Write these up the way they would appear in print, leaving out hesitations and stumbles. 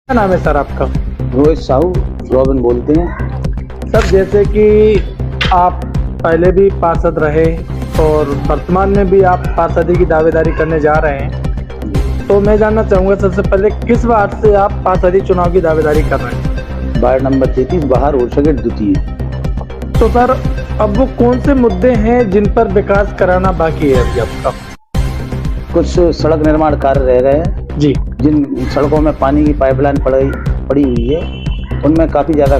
क्या नाम है सर आपका? रोहित साहू रॉबिन बोलते हैं। सर जैसे कि आप पहले भी पार्षद रहे और वर्तमान में भी आप पार्षदी की दावेदारी करने जा रहे हैं, तो मैं जानना चाहूँगा सबसे पहले किस वार्ड से आप पार्षदी चुनाव की दावेदारी कर रहे हैं? वार्ड नंबर 33 बाहर ओरछागेट द्वितीय। तो सर अब वो कौन से मुद्दे हैं जिन पर विकास कराना बाकी है अभी आपका? कुछ सड़क निर्माण कार्य रह गए हैं जी। जिन सड़कों में पानी की पाइपलाइन पड़ी हुई है, उनमें काफ़ी ज़्यादा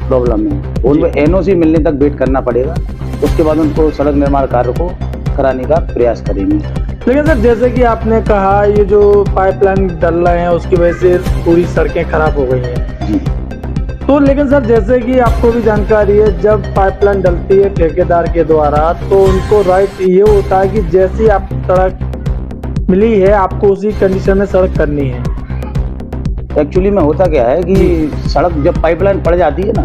प्रॉब्लम है। उनमें एनओसी मिलने तक वेट करना पड़ेगा, उसके बाद उनको सड़क निर्माण कार्य को कराने का प्रयास करेंगे। लेकिन सर जैसे कि आपने कहा ये जो पाइपलाइन डल रहे हैं उसकी वजह से पूरी सड़कें खराब हो गई हैं जी। तो लेकिन सर जैसे कि आपको भी जानकारी है, जब पाइपलाइन डलती है ठेकेदार के द्वारा तो उनको राइट ये होता है कि जैसी आप सड़क मिली है आपको उसी कंडीशन में सड़क करनी है। एक्चुअली में होता क्या है कि सड़क जब पाइपलाइन पड़ जाती है ना,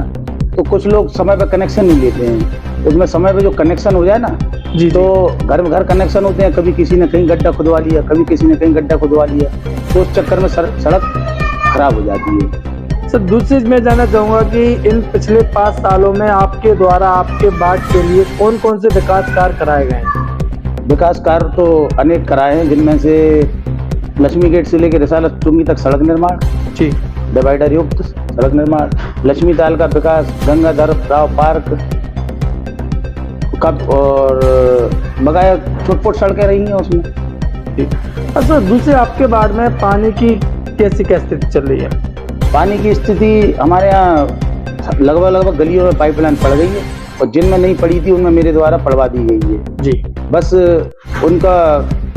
तो कुछ लोग समय पर कनेक्शन नहीं लेते हैं। उसमें समय पे जो कनेक्शन हो जाए ना जी तो घर में घर कनेक्शन होते हैं, कभी किसी ने कहीं गड्ढा खुदवा लिया, कभी किसी ने कहीं गड्ढा खुदवा लिया, तो उस चक्कर में सड़क खराब हो जाती है। सर दूसरी चीज मैं जानना चाहूँगा कि इन पिछले 5 सालों में आपके द्वारा आपके वार्ड के लिए कौन कौन से विकास कार्य कराए गए हैं? विकास कार्य तो अनेक कराए हैं, जिनमें से लक्ष्मी गेट से लेकर रिसालत चुंगी तक सड़क निर्माण, जी, डिवाइडर युक्त सड़क निर्माण, लक्ष्मी ताल का विकास, गंगाधर राव पार्क कब और बकाया छोट-पोट सड़कें रही हैं उसमें। अच्छा, दूसरे आपके वार्ड में पानी की कैसी क्या स्थिति चल रही है? पानी की स्थिति हमारे यहाँ लगभग गलियों में पाइपलाइन पड़ गई है और जिनमें नहीं पड़ी थी उनमें मेरे द्वारा पड़वा दी गई है। जी। बस उनका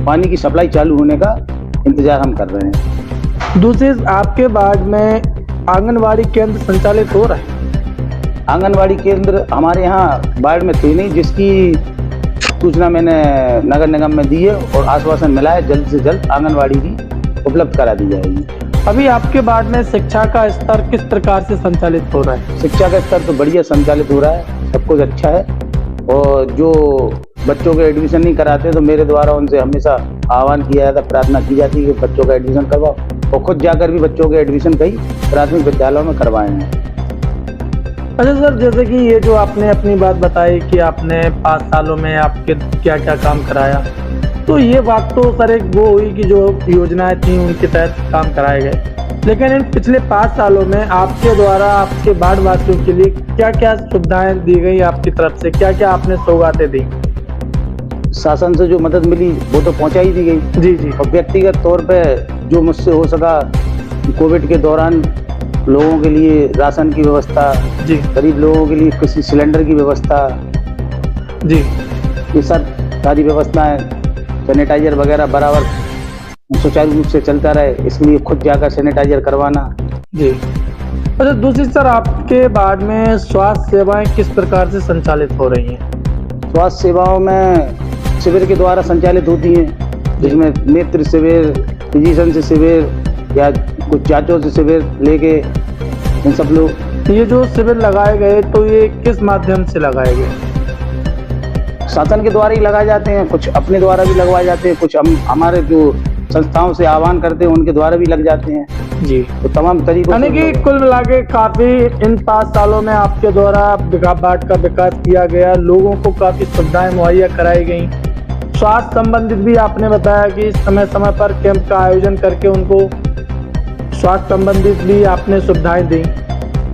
पानी की सप्लाई चालू होने का इंतजार हम कर रहे हैं। दूसरी आपके वार्ड में आंगनवाड़ी केंद्र संचालित हो रहा है? आंगनवाड़ी केंद्र हमारे यहाँ वार्ड में थे नहीं, जिसकी सूचना मैंने नगर निगम में दी है और आश्वासन मिला है जल्द से जल्द आंगनवाड़ी भी उपलब्ध करा दी जाएगी। अभी आपके वार्ड में शिक्षा का स्तर किस प्रकार से संचालित हो रहा है? शिक्षा का स्तर तो बढ़िया संचालित हो रहा है, सब कुछ अच्छा है। और जो बच्चों के एडमिशन नहीं कराते तो मेरे द्वारा उनसे हमेशा आह्वान किया जाता, प्रार्थना की जाती है कि बच्चों का एडमिशन करवाओ, और खुद जाकर भी बच्चों के एडमिशन कई प्राथमिक विद्यालयों में करवाए हैं। अच्छा सर, जैसे कि ये जो आपने अपनी बात बताई कि आपने 5 सालों में आपके क्या क्या काम कराया, तो ये बात तो सर एक वो हुई कि जो योजनाएं थी उनके तहत काम कराए गए, लेकिन इन पिछले 5 सालों में आपके द्वारा आपके वार्ड वासियों के लिए क्या क्या सुविधाएं दी गई आपकी तरफ से, क्या क्या आपने सौगातें दी? शासन से जो मदद मिली वो तो पहुंचा ही दी गई। जी जी। और व्यक्तिगत तौर पे जो मुझसे हो सका, कोविड के दौरान लोगों के लिए राशन की व्यवस्था, जी, गरीब लोगों के लिए किसी सिलेंडर की व्यवस्था, जी, ये सारी व्यवस्थाएं, सैनिटाइजर वगैरह बराबर सुचारू रूप से चलता रहे, इसलिए खुद जाकर सैनिटाइजर करवाना। जी। अच्छा, दूसरी सर आपके वार्ड में स्वास्थ्य सेवाएं किस प्रकार से संचालित हो रही हैं? स्वास्थ्य सेवाओं में शिविर के द्वारा संचालित होती हैं, जिसमें नेत्र शिविर, फिजिशियन से शिविर या कुछ जांचों से शिविर लेके इन सब लोग। ये जो शिविर लगाए गए तो ये किस माध्यम से लगाए गए? शासन के द्वारा ही लगाए जाते हैं, कुछ अपने द्वारा भी लगवाए जाते हैं, कुछ हम हमारे जो संस्थाओं से आह्वान करते हैं उनके द्वारा भी लग जाते हैं। जी। तो तमाम तरीकों यानी कि कुल मिला के काफी इन 5 सालों में आपके द्वारा वार्ड का विकास किया गया, लोगों को काफी सुविधाएं मुहैया कराई गई। स्वास्थ्य संबंधित भी आपने बताया कि समय समय पर कैंप का आयोजन करके उनको स्वास्थ्य संबंधित भी आपने सुविधाएं दी।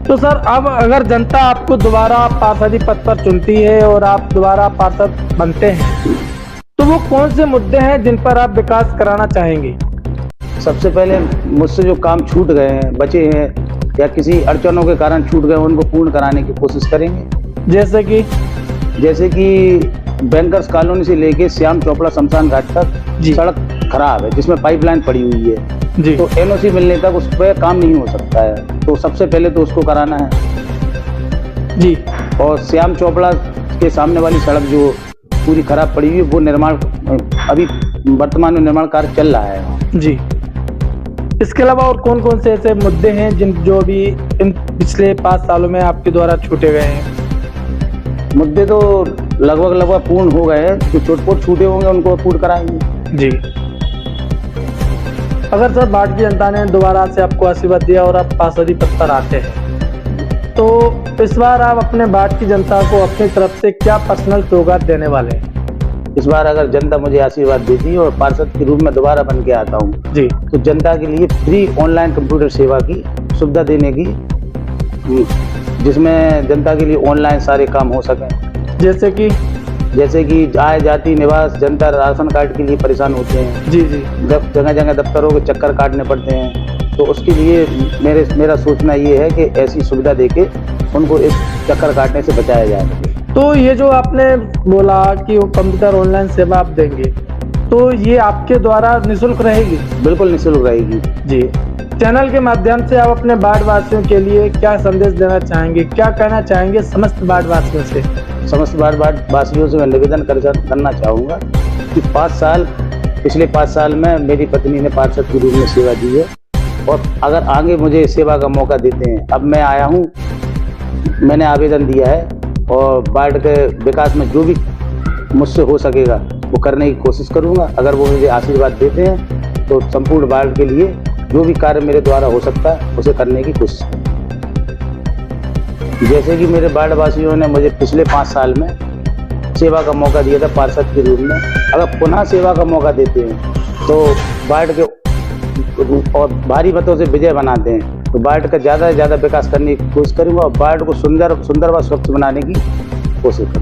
तो सर अब अगर जनता आपको दोबारा पार्षदी पद पर चुनती है और आप दोबारा पार्षद बनते हैं, तो वो कौन से मुद्दे हैं जिन पर आप विकास कराना चाहेंगे? सबसे पहले मुझसे जो काम छूट गए हैं, बचे हैं या किसी अड़चनों के कारण छूट गए, उनको पूर्ण कराने की कोशिश करेंगे। जैसे कि बैंकर्स कॉलोनी से लेके श्याम चोपड़ा शमशान घाट तक सड़क खराब है, जिसमें पाइपलाइन पड़ी हुई है जी। तो एनओसी मिलने तक उस पर काम नहीं हो सकता है, तो सबसे पहले तो उसको कराना है जी। और श्याम चोपड़ा के सामने वाली सड़क जो पूरी खराब पड़ी हुई है, वो निर्माण अभी वर्तमान में निर्माण कार्य चल रहा है। जी। इसके अलावा और कौन कौन से ऐसे मुद्दे हैं जो भी इन पिछले 5 सालों में आपके द्वारा छूटे गए हैं? मुद्दे तो लगभग पूर्ण हो गए हैं, जो छोट-पोट छूटे होंगे उनको पूर्ण कराएंगे। जी। अगर सर बाढ़ की जनता ने दोबारा से आपको आशीर्वाद दिया और आप पार्षदी पद पर आते हैं, तो इस बार आप अपने बाढ़ की जनता को अपनी तरफ से क्या पर्सनल सौगात देने वाले हैं? इस बार अगर जनता मुझे आशीर्वाद देती है और पार्षद के रूप में दोबारा बन के आता हूँ जी, तो जनता के लिए फ्री ऑनलाइन कंप्यूटर सेवा की सुविधा देने की, जिसमें जनता के लिए ऑनलाइन सारे काम हो सकें। जैसे कि आय जाति निवास जनता राशन कार्ड के लिए परेशान होते हैं जी, जगह जगह दफ्तरों के चक्कर काटने पड़ते हैं, तो उसके लिए मेरा सोचना ये है कि ऐसी सुविधा देके उनको इस चक्कर काटने से बचाया जाए। तो ये जो आपने बोला कि वो कंप्यूटर ऑनलाइन सेवा आप देंगे, तो ये आपके द्वारा निःशुल्क रहेगी? बिल्कुल निःशुल्क रहेगी जी। चैनल के माध्यम से आप अपने बाढ़ वासियों के लिए क्या संदेश देना चाहेंगे, क्या कहना चाहेंगे समस्त बाढ़ वासियों से? समस्त बाढ़ वासियों से मैं निवेदन करना चाहूँगा कि पिछले 5 साल में मेरी पत्नी ने पार्षद के रूप में सेवा दी है, और अगर आगे मुझे सेवा का मौका देते हैं, अब मैं आया हूँ, मैंने आवेदन दिया है और बाढ़ के विकास में जो भी मुझसे हो सकेगा वो करने की कोशिश करूँगा। अगर वो मुझे आशीर्वाद देते हैं तो संपूर्ण बाढ़ के लिए जो भी कार्य मेरे द्वारा हो सकता है उसे करने की कोशिश करूँगा। जैसे कि मेरे बाढ़ वासियों ने मुझे पिछले 5 साल में सेवा का मौका दिया था पार्षद के रूप में, अगर पुनः सेवा का मौका देते हैं तो बाढ़ के और भारी मतों से विजय बनाते हैं तो बाढ़ का ज़्यादा से ज़्यादा विकास करने की कोशिश करूँगा और बाढ़ को सुंदर व स्वच्छ बनाने की कोशिश करूँगा।